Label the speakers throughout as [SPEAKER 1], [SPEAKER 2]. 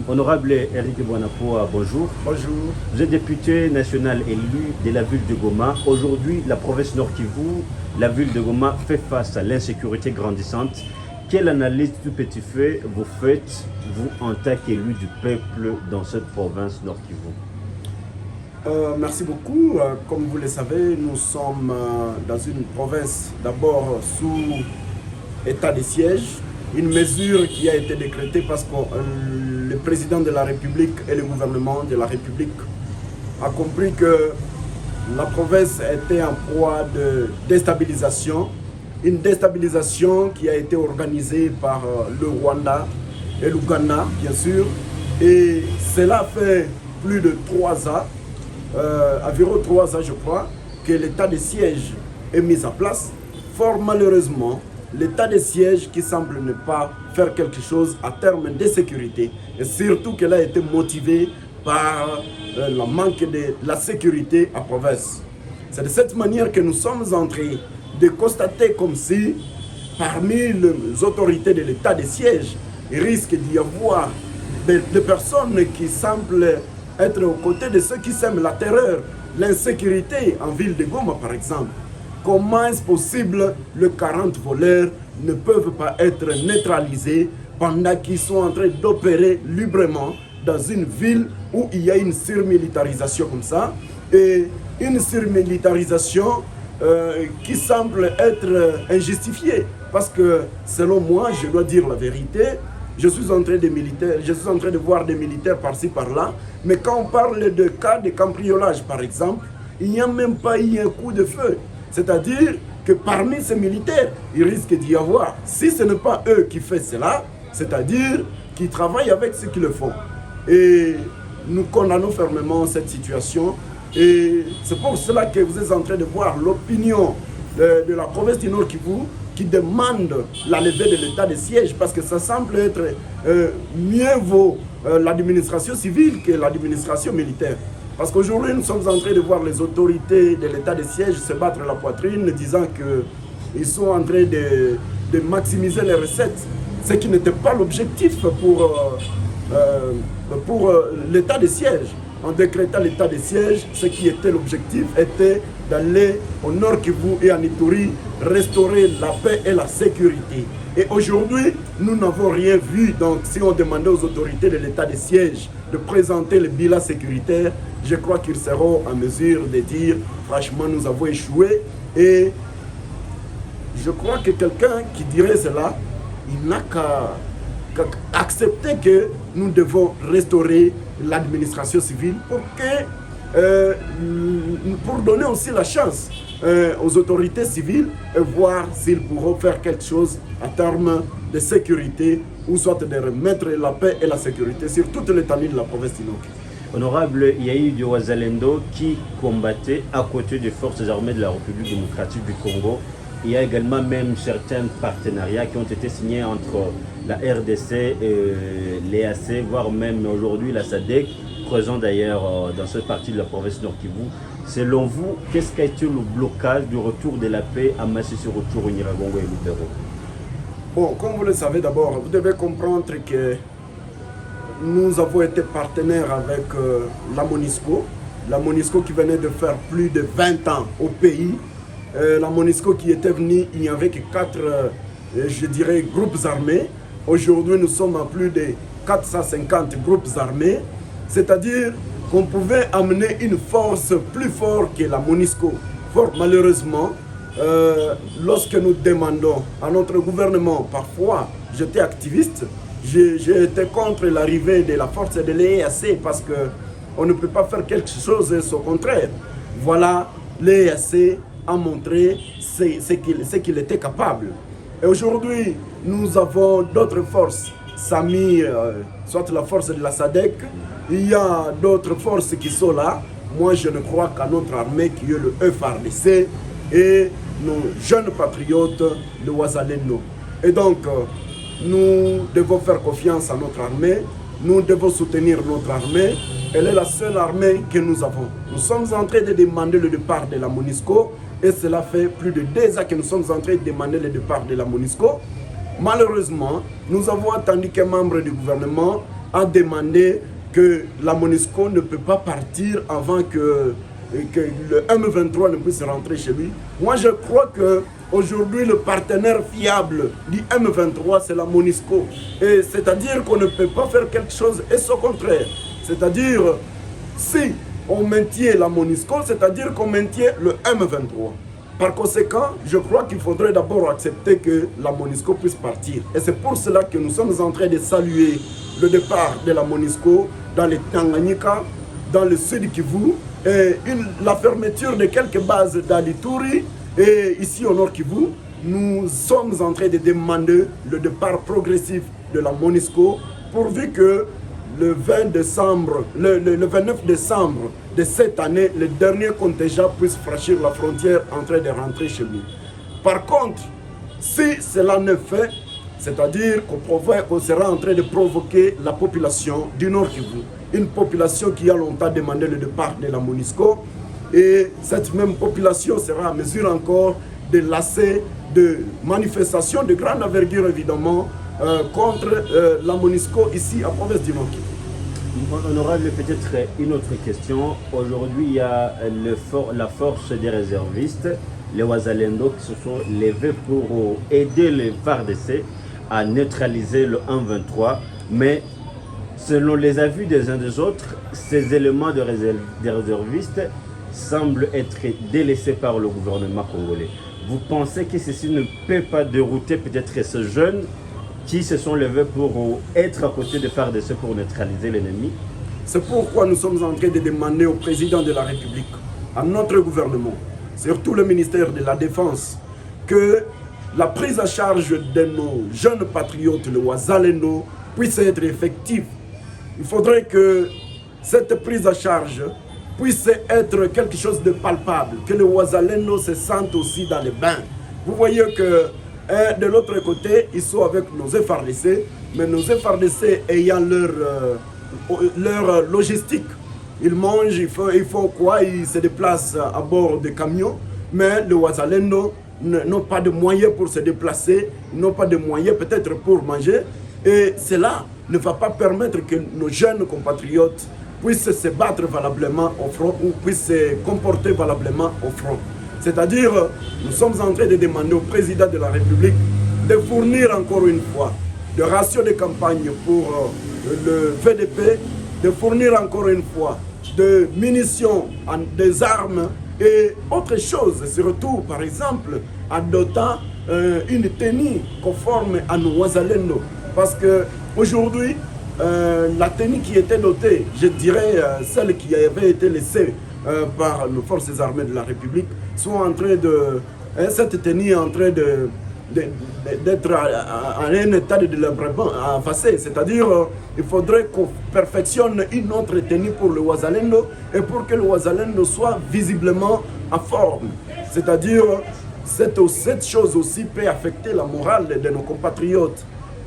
[SPEAKER 1] Honorable Eric Bonapoa, bonjour.
[SPEAKER 2] Bonjour.
[SPEAKER 1] Vous êtes député national élu de la ville de Goma. Aujourd'hui, la province Nord Kivu, la ville de Goma fait face à l'insécurité grandissante. Quelle analyse tout petit fait vous faites, vous, en tant qu'élu du peuple dans cette province Nord Kivu?
[SPEAKER 2] Merci beaucoup. Comme vous le savez, nous sommes dans une province d'abord sous état de siège. Une mesure qui a été décrétée parce que le président de la République et le gouvernement de la République a compris que la province était en proie de déstabilisation. Une déstabilisation qui a été organisée par le Rwanda et l'Ouganda, bien sûr. Et cela fait plus de 3 ans, environ 3 ans je crois, que l'état de siège est mis en place. Fort malheureusement, l'état de siège qui semble ne pas faire quelque chose à terme de sécurité, et surtout qu'elle a été motivée par le manque de la sécurité en province. C'est de cette manière que nous sommes en train de constater comme si parmi les autorités de l'état de siège, il risque d'y avoir des personnes qui semblent être aux côtés de ceux qui sèment la terreur, l'insécurité en ville de Goma par exemple. Comment est-ce possible que les 40 voleurs ne peuvent pas être neutralisés pendant qu'ils sont en train d'opérer librement dans une ville où il y a une surmilitarisation comme ça, et une surmilitarisation qui semble être injustifiée, parce que selon moi, je dois dire la vérité, je suis en train de voir des militaires par-ci par-là, mais quand on parle de cas de cambriolage par exemple, il n'y a même pas eu un coup de feu. C'est-à-dire que parmi ces militaires, il risque d'y avoir, si ce n'est pas eux qui font cela, c'est-à-dire qui travaillent avec ceux qui le font. Et nous condamnons fermement cette situation. Et c'est pour cela que vous êtes en train de voir l'opinion de la province du Nord Kivu qui demande la levée de l'état de siège, parce que ça semble être mieux vaut l'administration civile que l'administration militaire. Parce qu'aujourd'hui, nous sommes en train de voir les autorités de l'état de siège se battre la poitrine, disant qu'ils sont en train de maximiser les recettes, ce qui n'était pas l'objectif pour l'état de siège. En décrétant l'état de siège, ce qui était l'objectif était d'aller au Nord Kivu et à Ituri restaurer la paix et la sécurité. Et aujourd'hui, nous n'avons rien vu. Donc, si on demandait aux autorités de l'état de siège de présenter le bilan sécuritaire, je crois qu'ils seront en mesure de dire, franchement, nous avons échoué. Et je crois que quelqu'un qui dirait cela, il n'a qu'à accepter que nous devons restaurer l'administration civile pour donner aussi la chance aux autorités civiles et voir s'ils pourront faire quelque chose en termes de sécurité, ou soit de remettre la paix et la sécurité sur toute l'étendue de la province du Nord.
[SPEAKER 1] Honorable, il y a eu du Wazalendo qui combattait à côté des forces armées de la République démocratique du Congo. Il y a également même certains partenariats qui ont été signés entre la RDC et l'EAC, voire même aujourd'hui la SADC, creusant d'ailleurs dans cette partie de la province Nord Kivu. Selon vous, qu'est-ce qui a été le blocage du retour de la paix à Masisi, retour au Nyiragongo et Lubero?
[SPEAKER 2] Bon, comme vous le savez d'abord, vous devez comprendre que nous avons été partenaires avec la MONUSCO qui venait de faire plus de 20 ans au pays. La MONUSCO qui était venue, il n'y avait que 4, je dirais, groupes armés. Aujourd'hui, nous sommes à plus de 450 groupes armés. C'est-à-dire qu'on pouvait amener une force plus forte que la MONUSCO. Fort malheureusement, lorsque nous demandons à notre gouvernement, parfois j'étais activiste, j'étais contre l'arrivée de la force de l'EAC parce qu'on ne peut pas faire quelque chose, au contraire. Voilà, l'EAC a montré ce qu'il était capable. Et aujourd'hui, nous avons d'autres forces, SAMI, soit la force de la SADC, il y a d'autres forces qui sont là. Moi, je ne crois qu'à notre armée qui est le FARDC et nos jeunes patriotes de Wazalendo. Et donc, nous devons faire confiance à notre armée, nous devons soutenir notre armée. Elle est la seule armée que nous avons. Nous sommes en train de demander le départ de la MONUSCO et cela fait plus de 2 ans que nous sommes en train de demander le départ de la MONUSCO. Malheureusement, nous avons attendu qu'un membre du gouvernement a demandé que la MONUSCO ne peut pas partir avant que le M23 ne puisse rentrer chez lui. Moi, je crois qu'aujourd'hui, le partenaire fiable du M23, c'est la MONUSCO. Et c'est-à-dire qu'on ne peut pas faire quelque chose et au contraire. C'est-à-dire, si on maintient la MONUSCO, c'est-à-dire qu'on maintient le M23. Par conséquent, je crois qu'il faudrait d'abord accepter que la MONUSCO puisse partir. Et c'est pour cela que nous sommes en train de saluer le départ de la MONUSCO dans les Tanganyika, dans le sud Kivu, et la fermeture de quelques bases d'Alituri et ici au nord Kivu. Nous sommes en train de demander le départ progressif de la MONUSCO pourvu que le 29 décembre de cette année, le dernier contingent puisse franchir la frontière en train de rentrer chez lui. Par contre, si cela ne fait, c'est-à-dire qu'on sera en train de provoquer la population du Nord Kivu, une population qui a longtemps demandé le départ de la MONUSCO, et cette même population sera à mesure encore de lasser de manifestations de grande envergure évidemment contre la MONUSCO ici en province du Nord Kivu.
[SPEAKER 1] Honorable, peut-être une autre question. Aujourd'hui, il y a la force des réservistes, les Wazalendo, qui se sont levés pour aider les FARDC à neutraliser le 1-23. Mais selon les avis des uns des autres, ces éléments des réservistes semblent être délaissés par le gouvernement congolais. Vous pensez que ceci ne peut pas dérouter peut-être ces jeunes qui se sont levés pour être à côté de FARDC pour neutraliser l'ennemi?
[SPEAKER 2] C'est pourquoi nous sommes en train de demander au président de la République, à notre gouvernement, surtout le ministère de la Défense, que la prise en charge de nos jeunes patriotes, le Wazalendo, puisse être effective. Il faudrait que cette prise en charge puisse être quelque chose de palpable, que le Wazalendo se sente aussi dans les bains. Vous voyez que de l'autre côté, ils sont avec nos FARDC, mais nos FARDC ayant leur logistique. Ils mangent, ils font quoi? Ils se déplacent à bord de camions, mais le Wazalendo n'ont pas de moyens pour se déplacer, n'ont pas de moyens peut-être pour manger, et cela ne va pas permettre que nos jeunes compatriotes puissent se battre valablement au front ou puissent se comporter valablement au front. C'est-à-dire, nous sommes en train de demander au président de la République de fournir encore une fois des rations de campagne pour le VDP, de fournir encore une fois des munitions, des armes et autre chose, surtout par exemple en dotant une tenue conforme à nos Wazalendo. Parce qu'aujourd'hui, la tenue qui était dotée, je dirais celle qui avait été laissée par les forces armées de la République, sont en train de... cette tenue est en train d'être en un état de délabrement avancé. C'est-à-dire il faudrait qu'on perfectionne une autre tenue pour le Wazalendo et pour que le Wazalendo soit visiblement en forme. C'est-à-dire cette chose aussi peut affecter la morale de nos compatriotes.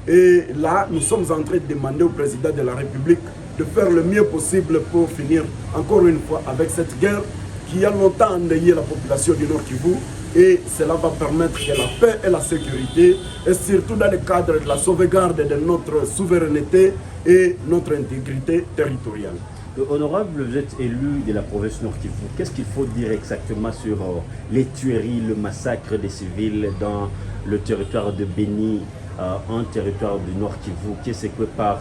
[SPEAKER 2] Et là, nous sommes en train de demander au président de la République de faire le mieux possible pour finir encore une fois avec cette guerre qui a longtemps endeuillé la population du Nord Kivu, et cela va permettre que la paix et la sécurité, et surtout dans le cadre de la sauvegarde de notre souveraineté et notre intégrité territoriale.
[SPEAKER 1] Honorable, vous êtes élu de la province Nord Kivu. Qu'est-ce qu'il faut dire exactement sur les tueries, le massacre des civils dans le territoire de Béni, un territoire du Nord Kivu, qui est secoué par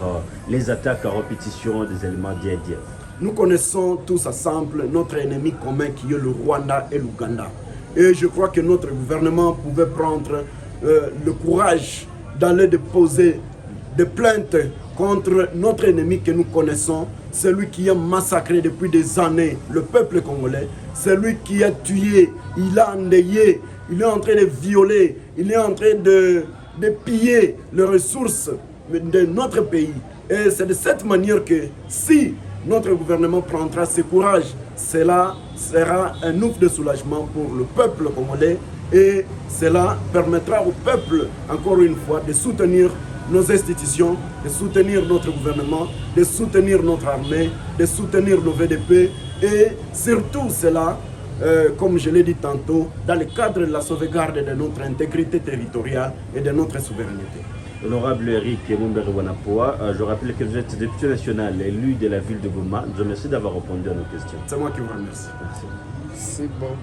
[SPEAKER 1] les attaques à répétition des éléments d'IADF?
[SPEAKER 2] Nous connaissons tous ensemble notre ennemi commun qui est le Rwanda et l'Ouganda. Et je crois que notre gouvernement pouvait prendre le courage d'aller déposer des plaintes contre notre ennemi que nous connaissons, celui qui a massacré depuis des années le peuple congolais, celui qui a tué, il a endeuillé, il est en train de violer, il est en train de piller les ressources de notre pays. Et c'est de cette manière que si notre gouvernement prendra ce courage, cela sera un ouf de soulagement pour le peuple congolais et cela permettra au peuple, encore une fois, de soutenir nos institutions, de soutenir notre gouvernement, de soutenir notre armée, de soutenir nos VDP et surtout cela, comme je l'ai dit tantôt, dans le cadre de la sauvegarde de notre intégrité territoriale et de notre souveraineté.
[SPEAKER 1] Honorable Eric Mumbere Wanapoa, je rappelle que vous êtes député national élu de la ville de Goma. Je vous remercie d'avoir répondu à nos questions.
[SPEAKER 2] C'est moi qui vous remercie.
[SPEAKER 1] Merci.
[SPEAKER 2] C'est bon.